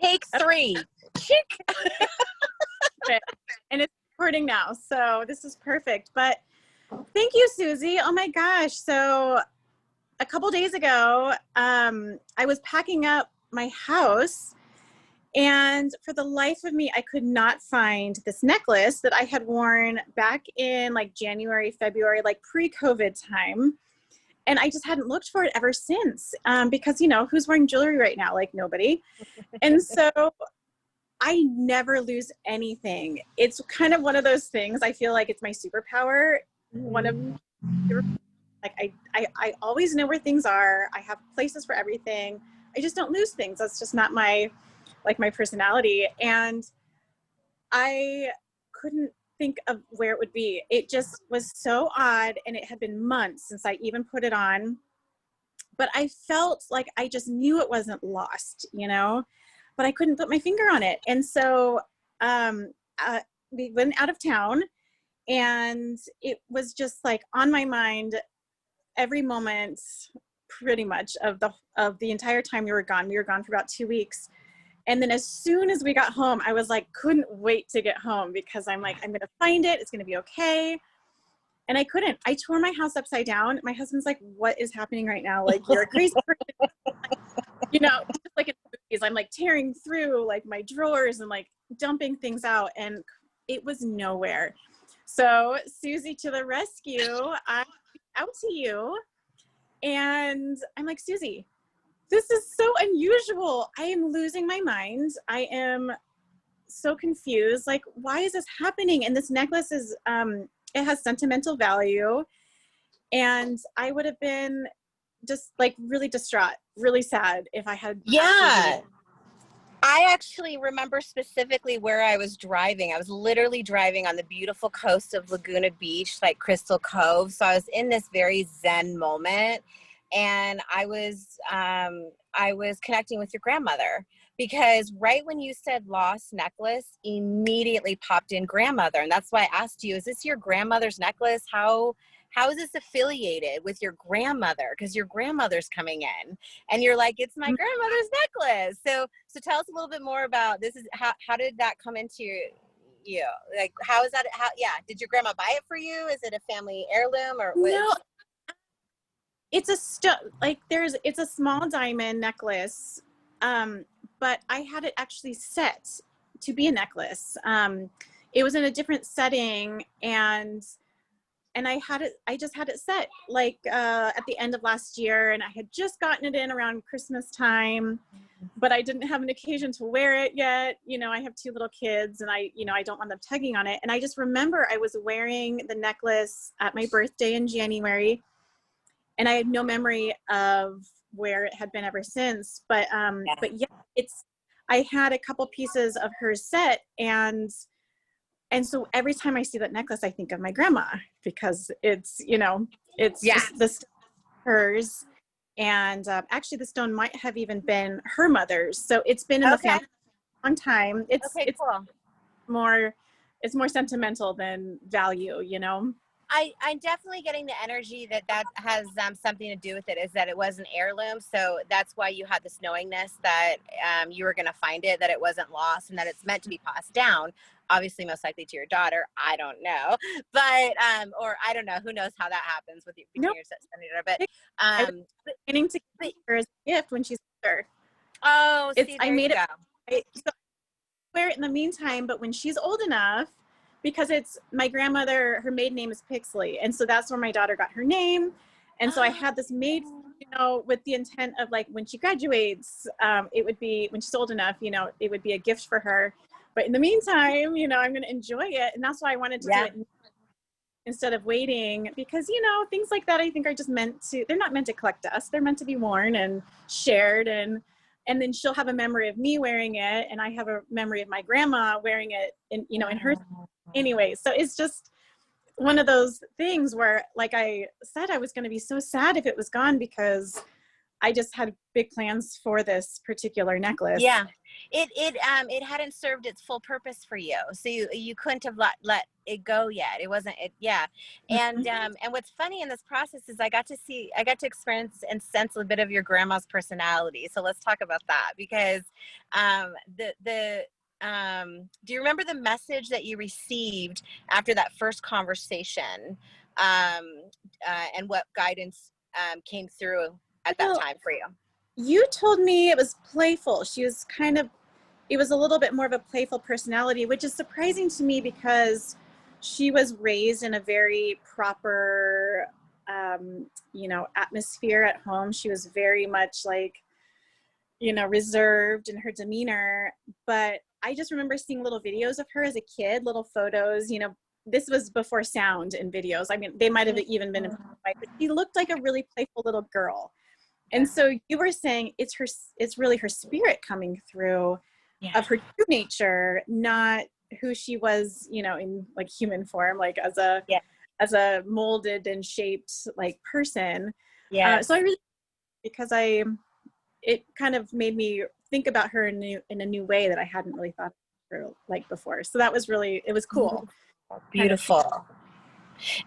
Take 3. Chick. And it's recording now, so this is perfect. But thank you, Suzie. Oh my gosh. So a couple days ago, I was packing up my house, and for the life of me, I could not find this necklace that I had worn back in like January, February, like pre-COVID time. And I just hadn't looked for it ever since, because, you know, who's wearing jewelry right now? Like nobody. And so I never lose anything. It's kind of one of those things. I feel like it's my superpower. One of, like, I always know where things are. I have places for everything. I just don't lose things. That's just not my, like, my personality. And I couldn't think of where it would be. It just was so odd, and it had been months since I even put it on, but I felt like I just knew it wasn't lost, you know, but I couldn't put my finger on it. And so we went out of town, and it was just like on my mind every moment pretty much of the entire time we were gone. We were gone for about 2 weeks. And then as soon as we got home, I was like, couldn't wait to get home, because I'm like, I'm going to find it. It's going to be okay. And I couldn't. I tore my house upside down. My husband's like, what is happening right now? Like, you're a crazy person. You know, just like in movies, I'm like tearing through like my drawers and like dumping things out, and it was nowhere. So Suzie, to the rescue, I'm out to you. And I'm like, Suzie, this is so unusual. I am losing my mind. I am so confused. Like, why is this happening? And this necklace is, it has sentimental value. And I would have been just like really distraught, really sad if I had. Yeah. I actually remember specifically where I was driving. I was literally driving on the beautiful coast of Laguna Beach, like Crystal Cove. So I was in this very Zen moment. And I was connecting with your grandmother, because right when you said lost necklace, immediately popped in grandmother. And that's why I asked you, is this your grandmother's necklace? How is this affiliated with your grandmother? Because your grandmother's coming in, and you're like, it's my grandmother's necklace. So tell us a little bit more about this. Is how did that come into you? Like, how is that? Did your grandma buy it for you? Is it a family heirloom or what? No. It's it's a small diamond necklace, but I had it actually set to be a necklace. It was in a different setting, and I just had it set like at the end of last year, and I had just gotten it in around Christmas time, but I didn't have an occasion to wear it yet. You know, I have 2 little kids, and I don't want them tugging on it. And I just remember I was wearing the necklace at my birthday in January, and I had no memory of where it had been ever since. But yeah, I had a couple pieces of hers set, and so every time I see that necklace, I think of my grandma, because it's, you know, it's just the hers. And actually the stone might have even been her mother's. So it's been in the family for a long time. It's cool. It's more sentimental than value, you know? I'm definitely getting the energy that has something to do with it, is that it was an heirloom. So that's why you had this knowingness that you were going to find it, that it wasn't lost, and that it's meant to be passed down. Obviously, most likely to your daughter. I don't know, but or I don't know. Who knows how that happens with your daughter? But I was beginning to give her as a gift when she's older. Oh, see, I made it. So I wear it in the meantime, but when she's old enough. Because it's my grandmother, her maiden name is Pixley. And so that's where my daughter got her name. And so I had this made, you know, with the intent of like, when she graduates, it would be, when she's old enough, you know, it would be a gift for her. But in the meantime, you know, I'm going to enjoy it. And that's why I wanted to do it instead of waiting, because, you know, things like that, I think are just they're not meant to collect dust. They're meant to be worn and shared. And then she'll have a memory of me wearing it, and I have a memory of my grandma wearing it in, you know, in her. Anyway, so it's just one of those things where, like I said, I was going to be so sad if it was gone, because I just had big plans for this particular necklace. Yeah, it hadn't served its full purpose for you, so you couldn't have let it go yet. It wasn't it. Yeah, Mhm. and what's funny in this process is I got to experience and sense a bit of your grandma's personality. So let's talk about that, because the do you remember the message that you received after that first conversation, and what guidance came through at that Well, time for you? you told me it was playful. She was kind of, it was a little bit more of a playful personality, which is surprising to me because she was raised in a very proper, atmosphere at home. She was very much like, reserved in her demeanor. But I just remember seeing little videos of her as a kid, little photos, this was before sound and videos. I mean, they might have even been in black and white, but she looked like a really playful little girl. And so you were saying it's really her spirit coming through, Yeah. of her true nature, not who she was, in like human form, like as a molded and shaped like person. Yes. So I really, because it kind of made me think about her in a new way that I hadn't really thought of her like before. So that was really, it was cool. Beautiful.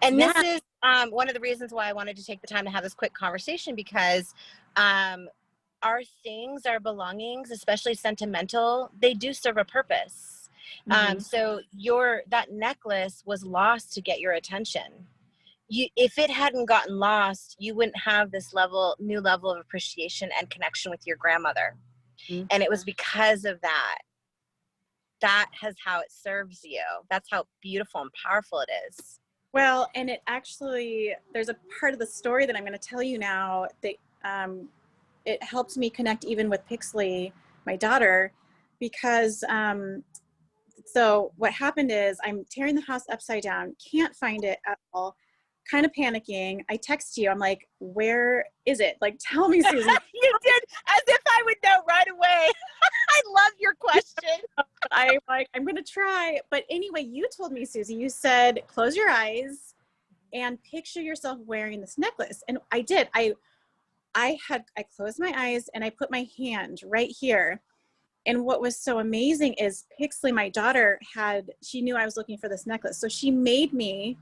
And this Yeah. is one of the reasons why I wanted to take the time to have this quick conversation, because our things, our belongings, especially sentimental, they do serve a purpose. Mm-hmm. So that necklace was lost to get your attention. If it hadn't gotten lost, you wouldn't have this new level of appreciation and connection with your grandmother. Mm-hmm. And it was because of that has how it serves you. That's how beautiful and powerful it is. Well, and it actually, there's a part of the story that I'm going to tell you now that it helped me connect even with Pixley, my daughter, because so what happened is I'm tearing the house upside down, can't find it at all, kind of panicking. I text you, I'm like, where is it? Like, tell me, Susie. You did, as if I would know right away. I love your question. I'm going to try. But anyway, you told me, Susie, you said, close your eyes and picture yourself wearing this necklace. And I did. I closed my eyes and I put my hand right here. And what was so amazing is Pixley, my daughter, she knew I was looking for this necklace. So she made me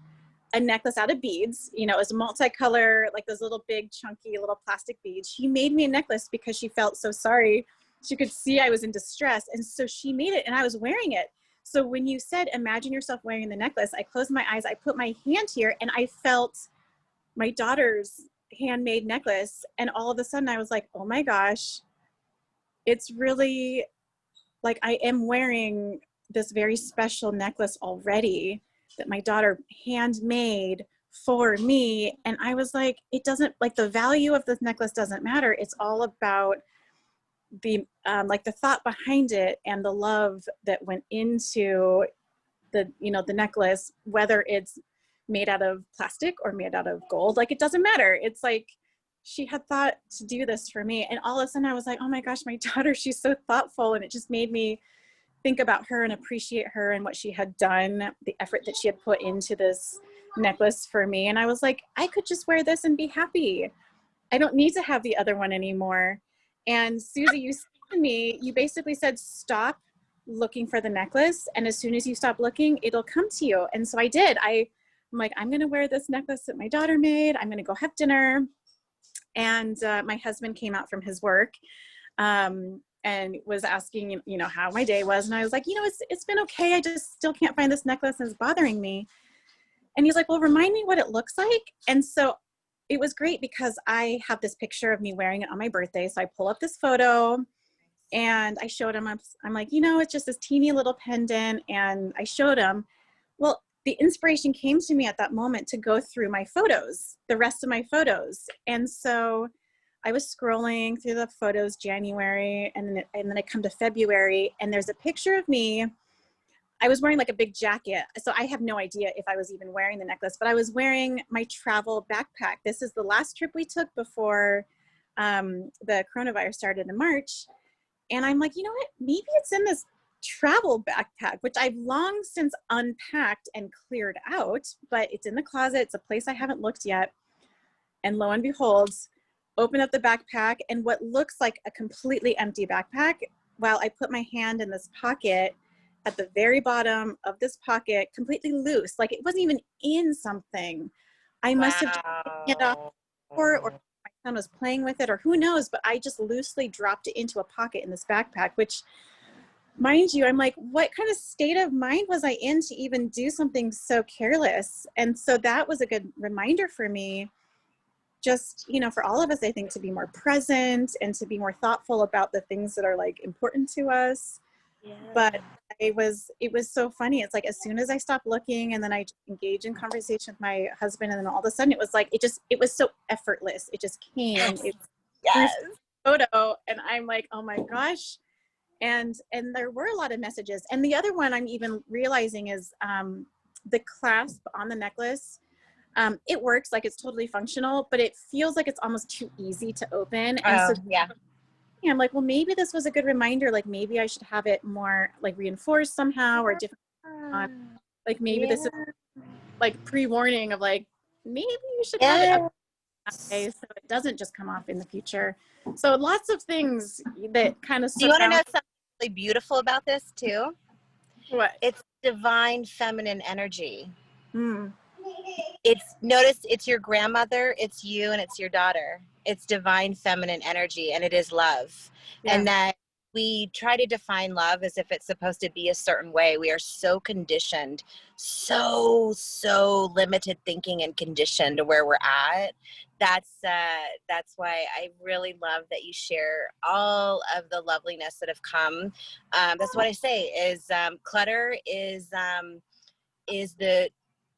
a necklace out of beads. It was multicolor, like those little big chunky little plastic beads. She made me a necklace because she felt so sorry. She could see I was in distress. And so she made it and I was wearing it. So when you said, imagine yourself wearing the necklace, I closed my eyes, I put my hand here and I felt my daughter's handmade necklace. And all of a sudden I was like, oh my gosh, it's really like I am wearing this very special necklace already that my daughter handmade for me. And I was like, it doesn't, like, the value of this necklace doesn't matter. It's all about the like the thought behind it and the love that went into the necklace, whether it's made out of plastic or made out of gold. Like, it doesn't matter. It's like she had thought to do this for me. And all of a sudden I was like, oh my gosh, my daughter, she's so thoughtful. And it just made me think about her and appreciate her and what she had done, the effort that she had put into this necklace for me. And I was like, I could just wear this and be happy. I don't need to have the other one anymore. And Susie, you said to me, you basically said, stop looking for the necklace. And as soon as you stop looking, it'll come to you. And so I did. I'm like, I'm going to wear this necklace that my daughter made. I'm going to go have dinner. And my husband came out from his work and was asking, how my day was. And I was like, it's been okay. I just still can't find this necklace and it's bothering me. And he's like, well, remind me what it looks like. And so it was great because I have this picture of me wearing it on my birthday. So I pull up this photo and I showed him, I'm like, it's just this teeny little pendant. And I showed him, well, the inspiration came to me at that moment to go through my photos, the rest of my photos. And so I was scrolling through the photos January, and then I come to February, and there's a picture of me. I was wearing like a big jacket. So I have no idea if I was even wearing the necklace, but I was wearing my travel backpack. This is the last trip we took before the coronavirus started in March. And I'm like, you know what? Maybe it's in this travel backpack, which I've long since unpacked and cleared out, but it's in the closet. It's a place I haven't looked yet. And lo and behold, open up the backpack, and what looks like a completely empty backpack, while I put my hand in this pocket, at the very bottom of this pocket, completely loose, like it wasn't even in something. I must have just taken it off, or my son was playing with it, or who knows, but I just loosely dropped it into a pocket in this backpack, which, mind you, I'm like, what kind of state of mind was I in to even do something so careless? And so that was a good reminder for me, just, you know, for all of us, I think, to be more present and to be more thoughtful about the things that are like important to us. Yeah. But it was so funny. It's like, as soon as I stopped looking and then I engaged in conversation with my husband, and then all of a sudden it was like, it was so effortless. It just came. Yes. It Yes. photo, and I'm like, oh my gosh. And there were a lot of messages. And the other one I'm even realizing is the clasp on the necklace. It works, like it's totally functional, but it feels like it's almost too easy to open. And so yeah. I'm like, well, maybe this was a good reminder. Like maybe I should have it more like reinforced somehow, or different. Like maybe this is like pre-warning of like, maybe you should have it up that way so it doesn't just come off in the future. So lots of things that kind of Do you want to know surround. something really beautiful about this too? What? It's divine feminine energy. Hmm. Notice it's your grandmother, it's you, and it's your daughter. It's divine feminine energy, and it is love. Yeah. And that we try to define love as if it's supposed to be a certain way. We are so conditioned, so limited thinking and conditioned to where we're at. That's why I really love that you share all of the loveliness that have come. That's what I say is clutter is the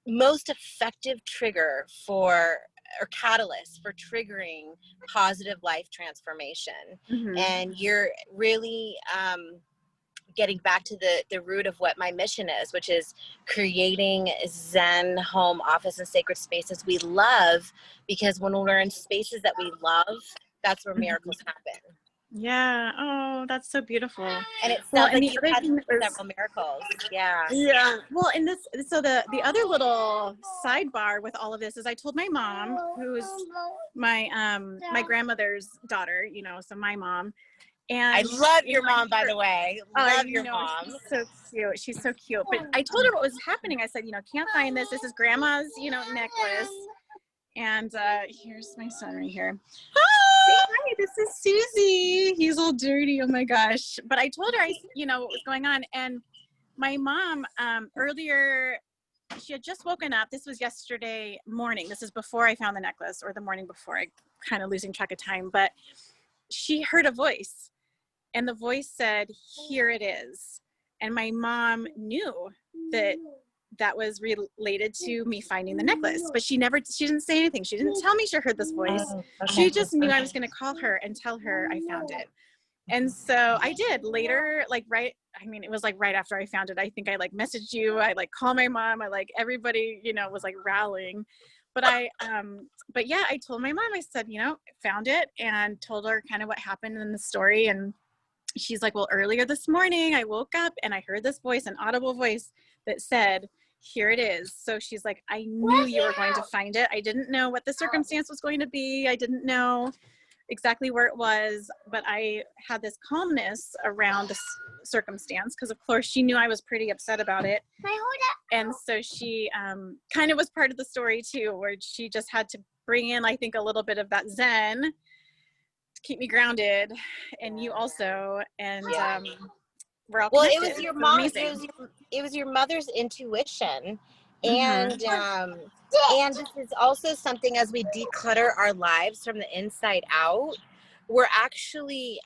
most effective trigger for, or catalyst for, triggering positive life transformation. Mm-hmm. And you're really getting back to the root of what my mission is, which is creating Zen home office and sacred spaces we love, because when we're in spaces that we love, that's where miracles happen. Yeah. Oh, that's so beautiful. And it sounds Well, like and the you've other had thing that was, several miracles. Yeah. yeah. Well, and this, so the other little sidebar with all of this is I told my mom, who's my my grandmother's daughter, you know, so my mom. And I love your mom, by the way. Love your mom. She's so cute. She's so cute. But I told her what was happening. I said, you know, can't find this. This is grandma's, you know, necklace. And here's my son right here. Hi, this is Suzie. He's all dirty. Oh my gosh. But I told her, you know, what was going on. And my mom, earlier, she had just woken up. This was yesterday morning. This is before I found the necklace, or the morning before. I kind of losing track of time. But she heard a voice. And the voice said, "Here it is." And my mom knew that was related to me finding the necklace, but she didn't say anything. She didn't tell me she heard this voice. Oh, okay. She just knew I was going to call her and tell her I found it. And so I did later, like, it was like right after I found it. I think I like messaged you. I like called my mom. I like, everybody, you know, was like rallying. But but yeah, I told my mom, I said, you know, found it, and told her kind of what happened in the story. And she's like, well, earlier this morning I woke up and I heard this voice, an audible voice that said, "Here it is." So she's like, I knew you were going to find it. I didn't know what the circumstance was going to be. I didn't know exactly where it was, but I had this calmness around this circumstance, because of course she knew I was pretty upset about it. And so she kind of was part of the story too, where she just had to bring in, I think, a little bit of that Zen to keep me grounded, and you also. And we're all connected. It was your It's mom. amazing. It was your mother's intuition, and and this is also something, as we declutter our lives from the inside out, we're actually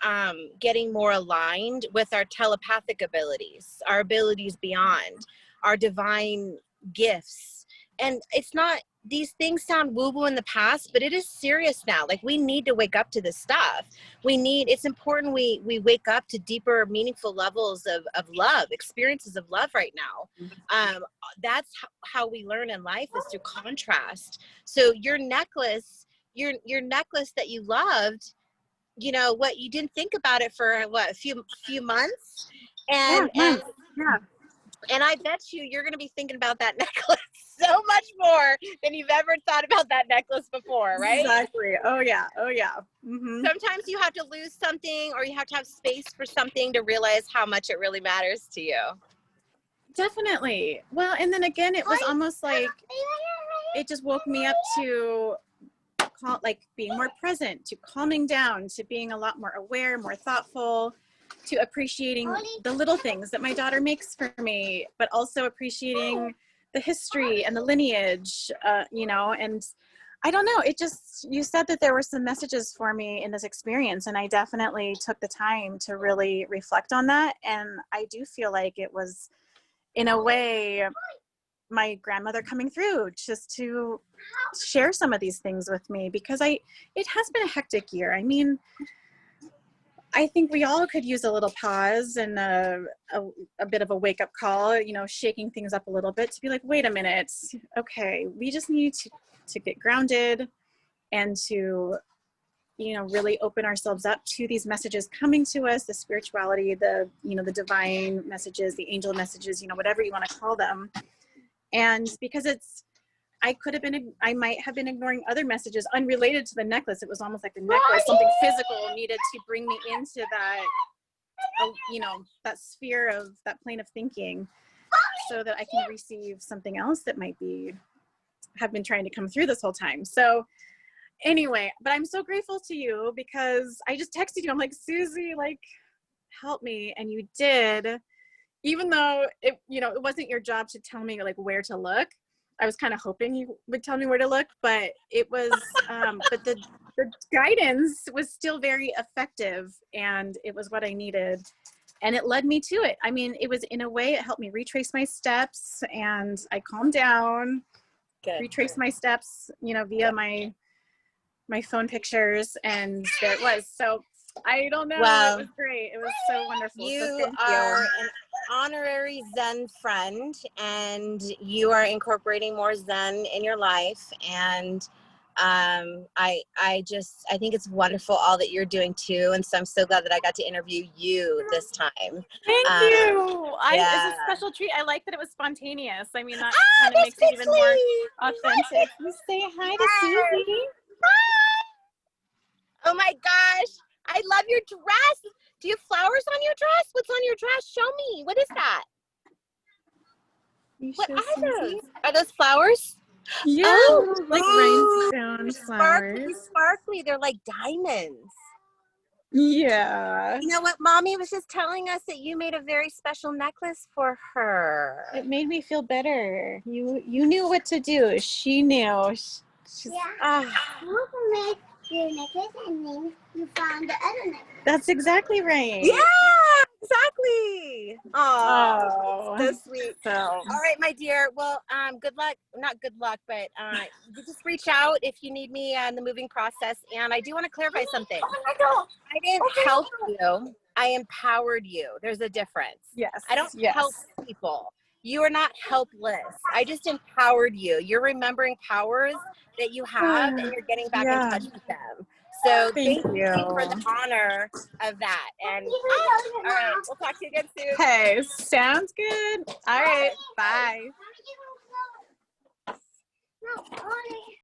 getting more aligned with our telepathic abilities, our abilities beyond, our divine gifts. And it's not, these things sound woo-woo in the past, but it is serious now. Like, we need to wake up to this stuff. It's important we wake up to deeper, meaningful levels of love, experiences of love right now. That's how we learn in life, is through contrast. So your necklace, your necklace that you loved, you know what, you didn't think about it for a few months, and I bet you're going to be thinking about that necklace so much more than you've ever thought about that necklace before, right? Exactly. Oh yeah. Oh yeah. Mm-hmm. Sometimes you have to lose something, or you have to have space for something to realize how much it really matters to you. Definitely. Well, and then again, it was almost like it just woke me up to like being more present, to calming down, to being a lot more aware, more thoughtful, to appreciating the little things that my daughter makes for me, but also appreciating the history and the lineage, you know, and I don't know, it just, you said that there were some messages for me in this experience, and I definitely took the time to really reflect on that. And I do feel like it was, in a way, my grandmother coming through just to share some of these things with me, because it has been a hectic year. I mean, I think we all could use a little pause and a bit of a wake up call, you know, shaking things up a little bit to be like, wait a minute, okay, we just need to get grounded and to, you know, really open ourselves up to these messages coming to us, the spirituality, the, you know, the divine messages, the angel messages, you know, whatever you want to call them. And because I might have been ignoring other messages unrelated to the necklace. It was almost like the necklace, something physical needed to bring me into that, you know, that sphere of that plane of thinking, so that I can receive something else that might have been trying to come through this whole time. So anyway, but I'm so grateful to you, because I just texted you. I'm like, Suzie, like, help me. And you did, even though it, you know, it wasn't your job to tell me like where to look. I was kind of hoping you would tell me where to look, but it was, but the guidance was still very effective, and it was what I needed, and it led me to it. I mean, it was, in a way, it helped me retrace my steps, and I calmed down, retraced my steps, you know, via my phone pictures, and there it was. So I don't know. Well, it was great. It was so wonderful. You so thank are you. an honorary Zen friend, and you are incorporating more Zen in your life. And I think it's wonderful all that you're doing too. And so I'm so glad that I got to interview you this time. Thank you. Yeah. It's a special treat. I like that it was spontaneous. I mean, that kind of makes it even more authentic. You say hi to Suzie. Oh my gosh. I love your dress. Do you have flowers on your dress? What's on your dress? Show me. What is that? What are those? Are those flowers? Yeah, oh, like rhinestone flowers. Sparkly. They're like diamonds. Yeah. You know what? Mommy was just telling us that you made a very special necklace for her. It made me feel better. You knew what to do. She knew. Make your necklace, and then you found the other necklace. That's exactly right. Yeah, exactly. Oh, so sweet. So, all right, my dear. Well, good luck. Not good luck, but you just reach out if you need me in the moving process. And I do want to clarify something. I didn't help you. I empowered you. There's a difference. yes. I don't help people. You are not helpless. I just empowered you. You're remembering powers that you have, and you're getting back in touch with them. So thank you for the honor of that. And all right, we'll talk to you again soon. Okay, sounds good. All right, bye. No,